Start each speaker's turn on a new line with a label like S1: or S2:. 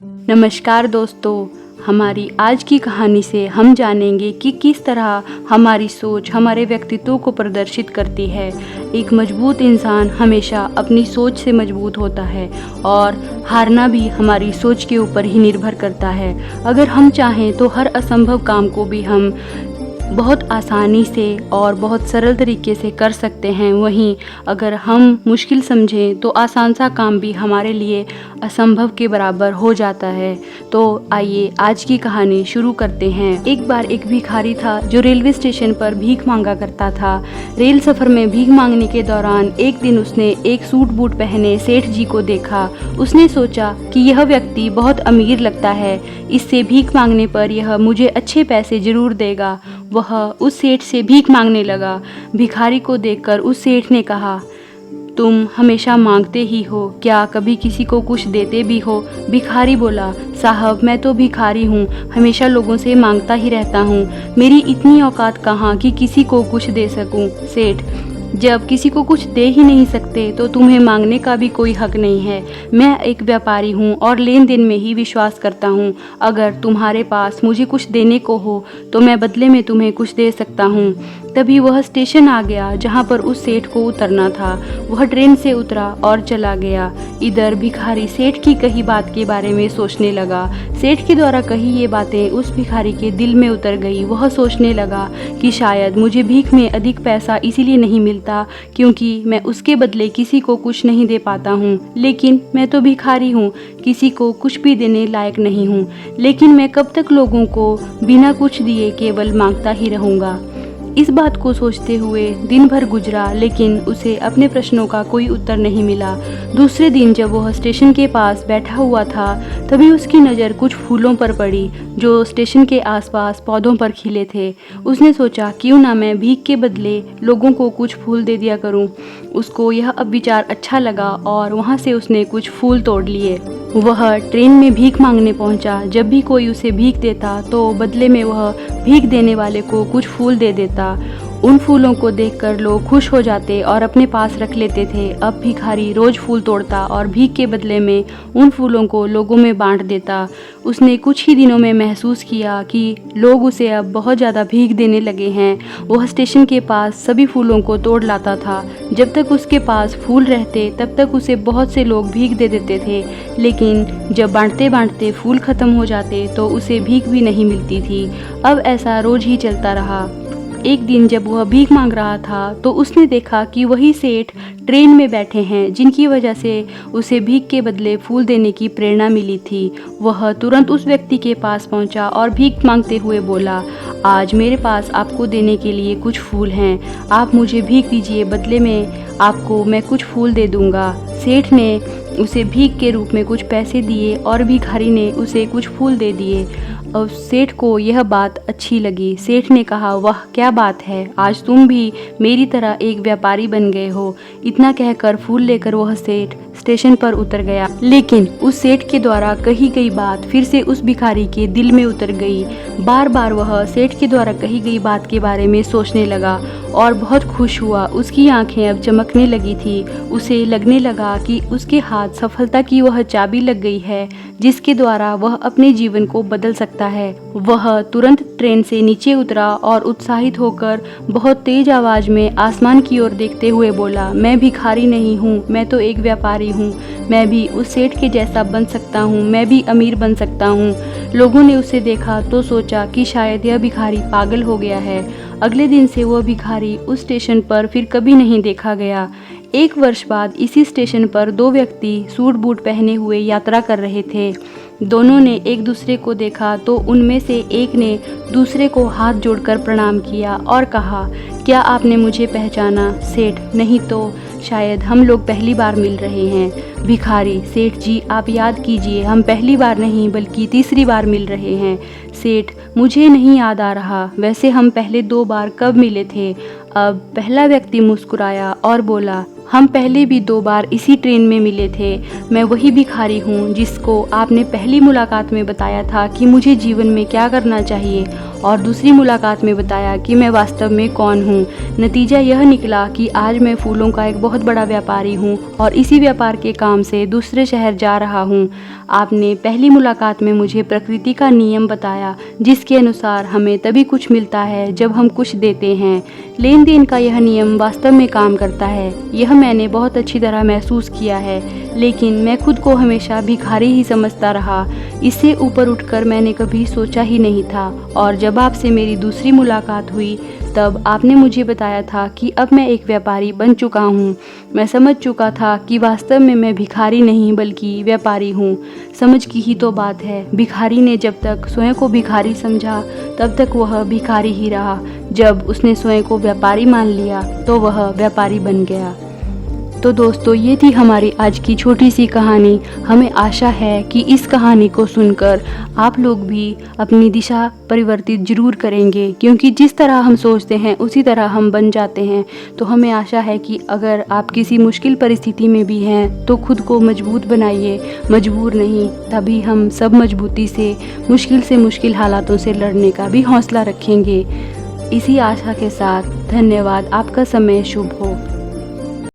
S1: नमस्कार दोस्तों, हमारी आज की कहानी से हम जानेंगे कि किस तरह हमारी सोच हमारे व्यक्तित्व को प्रदर्शित करती है। एक मजबूत इंसान हमेशा अपनी सोच से मजबूत होता है और हारना भी हमारी सोच के ऊपर ही निर्भर करता है। अगर हम चाहें तो हर असंभव काम को भी हम बहुत आसानी से और बहुत सरल तरीके से कर सकते हैं। वहीं अगर हम मुश्किल समझें तो आसान सा काम भी हमारे लिए असंभव के बराबर हो जाता है। तो आइए आज की कहानी शुरू करते हैं। एक बार एक भिखारी था जो रेलवे स्टेशन पर भीख मांगा करता था। रेल सफर में भीख मांगने के दौरान एक दिन उसने एक सूट बूट पहने सेठ जी को देखा। उसने सोचा कि यह व्यक्ति बहुत अमीर लगता है, इससे भीख मांगने पर यह मुझे अच्छे पैसे जरूर देगा। वह उस सेठ से भीख मांगने लगा। भिखारी को देखकर उस सेठ ने कहा, तुम हमेशा मांगते ही हो, क्या कभी किसी को कुछ देते भी हो? भिखारी बोला, साहब मैं तो भिखारी हूँ, हमेशा लोगों से मांगता ही रहता हूँ, मेरी इतनी औकात कहाँ कि किसी को कुछ दे सकूँ। सेठ, जब किसी को कुछ दे ही नहीं सकते तो तुम्हें मांगने का भी कोई हक नहीं है। मैं एक व्यापारी हूँ और लेन देन में ही विश्वास करता हूँ। अगर तुम्हारे पास मुझे कुछ देने को हो तो मैं बदले में तुम्हें कुछ दे सकता हूँ। तभी वह स्टेशन आ गया जहाँ पर उस सेठ को उतरना था। वह ट्रेन से उतरा और चला गया। इधर भिखारी सेठ की कही बात के बारे में सोचने लगा। सेठ के द्वारा कही ये बातें उस भिखारी के दिल में उतर गई। वह सोचने लगा कि शायद मुझे भीख में अधिक पैसा इसीलिए नहीं मिलता क्योंकि मैं उसके बदले किसी को कुछ नहीं दे पाता हूँ। लेकिन मैं तो भिखारी हूँ, किसी को कुछ भी देने लायक नहीं हूँ। लेकिन मैं कब तक लोगों को बिना कुछ दिए केवल मांगता ही रहूँगा। इस बात को सोचते हुए दिन भर गुजरा, लेकिन उसे अपने प्रश्नों का कोई उत्तर नहीं मिला। दूसरे दिन जब वह स्टेशन के पास बैठा हुआ था तभी उसकी नज़र कुछ फूलों पर पड़ी जो स्टेशन के आसपास पौधों पर खिले थे। उसने सोचा, क्यों ना मैं भीख के बदले लोगों को कुछ फूल दे दिया करूं। उसको यह अब विचार अच्छा लगा और वहां से उसने कुछ फूल तोड़ लिए। वह ट्रेन में भीख मांगने पहुंचा। जब भी कोई उसे भीख देता तो बदले में वह भीख देने वाले को कुछ फूल दे देता। उन फूलों को देखकर लोग खुश हो जाते और अपने पास रख लेते थे। अब भिखारी रोज फूल तोड़ता और भीख के बदले में उन फूलों को लोगों में बांट देता। उसने कुछ ही दिनों में महसूस किया कि लोग उसे अब बहुत ज़्यादा भीख देने लगे हैं। वह स्टेशन के पास सभी फूलों को तोड़ लाता था। जब तक उसके पास फूल रहते तब तक उसे बहुत से लोग भीख दे देते थे, लेकिन जब बांटते बांटते फूल खत्म हो जाते तो उसे भीख भी नहीं मिलती थी। अब ऐसा रोज ही चलता रहा। एक दिन जब वह भीख मांग रहा था तो उसने देखा कि वही सेठ ट्रेन में बैठे हैं जिनकी वजह से उसे भीख के बदले फूल देने की प्रेरणा मिली थी। वह तुरंत उस व्यक्ति के पास पहुंचा और भीख मांगते हुए बोला, आज मेरे पास आपको देने के लिए कुछ फूल हैं, आप मुझे भीख दीजिए, बदले में आपको मैं कुछ फूल दे दूंगा। सेठ ने उसे भीख के रूप में कुछ पैसे दिए और भिखारी ने उसे कुछ फूल दे दिए। अब सेठ को यह बात अच्छी लगी। सेठ ने कहा, वाह क्या बात है, आज तुम भी मेरी तरह एक व्यापारी बन गए हो। इतना कहकर फूल लेकर वह सेठ स्टेशन पर उतर गया। लेकिन उस सेठ के द्वारा कही गई बात फिर से उस भिखारी के दिल में उतर गई। बार बार वह सेठ के द्वारा कही गई बात के बारे में सोचने लगा और बहुत खुश हुआ। उसकी आंखें अब चमकने लगी थी। उसे लगने लगा कि उसके हाथ सफलता की वह चाबी लग गई है जिसके द्वारा वह अपने जीवन को बदल सकता है। वह तुरंत ट्रेन से नीचे उतरा और उत्साहित होकर बहुत तेज आवाज में आसमान की ओर देखते हुए बोला, मैं भिखारी नहीं हूँ, मैं तो एक व्यापारी हूँ। मैं भी उस सेठ के जैसा बन सकता हूँ, मैं भी अमीर बन सकता हूँ। लोगों ने उसे देखा तो सोचा कि शायद यह भिखारी पागल हो गया है। अगले दिन से वह भिखारी उस स्टेशन पर फिर कभी नहीं देखा गया। एक वर्ष बाद इसी स्टेशन पर दो व्यक्ति सूट बूट पहने हुए यात्रा कर रहे थे। दोनों ने एक दूसरे को देखा तो उनमें से एक ने दूसरे को हाथ जोड़कर प्रणाम किया और कहा, क्या आपने मुझे पहचाना? सेठ, नहीं तो शायद हम लोग पहली बार मिल रहे हैं। भिखारी, सेठ जी आप याद कीजिए, हम पहली बार नहीं बल्कि तीसरी बार मिल रहे हैं। सेठ, मुझे नहीं याद आ रहा, वैसे हम पहले 2 बार कब मिले थे? अब पहला व्यक्ति मुस्कुराया और बोला, हम पहले भी 2 बार इसी ट्रेन में मिले थे। मैं वही भिखारी हूँ जिसको आपने पहली मुलाकात में बताया था कि मुझे जीवन में क्या करना चाहिए और दूसरी मुलाकात में बताया कि मैं वास्तव में कौन हूँ। नतीजा यह निकला कि आज मैं फूलों का एक बहुत बड़ा व्यापारी हूँ और इसी व्यापार के काम से दूसरे शहर जा रहा हूँ। आपने पहली मुलाकात में मुझे प्रकृति का नियम बताया, जिसके अनुसार हमें तभी कुछ मिलता है जब हम कुछ देते हैं। लेन देन का यह नियम वास्तव में काम करता है, यह मैंने बहुत अच्छी तरह महसूस किया है। लेकिन मैं खुद को हमेशा भिखारी ही समझता रहा। इससे ऊपर उठकर मैंने कभी सोचा ही नहीं था। और जब आपसे मेरी दूसरी मुलाकात हुई तब आपने मुझे बताया था कि अब मैं एक व्यापारी बन चुका हूँ। मैं समझ चुका था कि वास्तव में मैं भिखारी नहीं बल्कि व्यापारी हूँ। समझ की ही तो बात है, भिखारी ने जब तक स्वयं को भिखारी समझा तब तक वह भिखारी ही रहा। जब उसने स्वयं को व्यापारी मान लिया तो वह व्यापारी बन गया। तो दोस्तों, ये थी हमारी आज की छोटी सी कहानी। हमें आशा है कि इस कहानी को सुनकर आप लोग भी अपनी दिशा परिवर्तित जरूर करेंगे, क्योंकि जिस तरह हम सोचते हैं उसी तरह हम बन जाते हैं। तो हमें आशा है कि अगर आप किसी मुश्किल परिस्थिति में भी हैं तो खुद को मजबूत बनाइए, मजबूर नहीं। तभी हम सब मजबूती से मुश्किल हालातों से लड़ने का भी हौसला रखेंगे। इसी आशा के साथ धन्यवाद। आपका समय शुभ हो।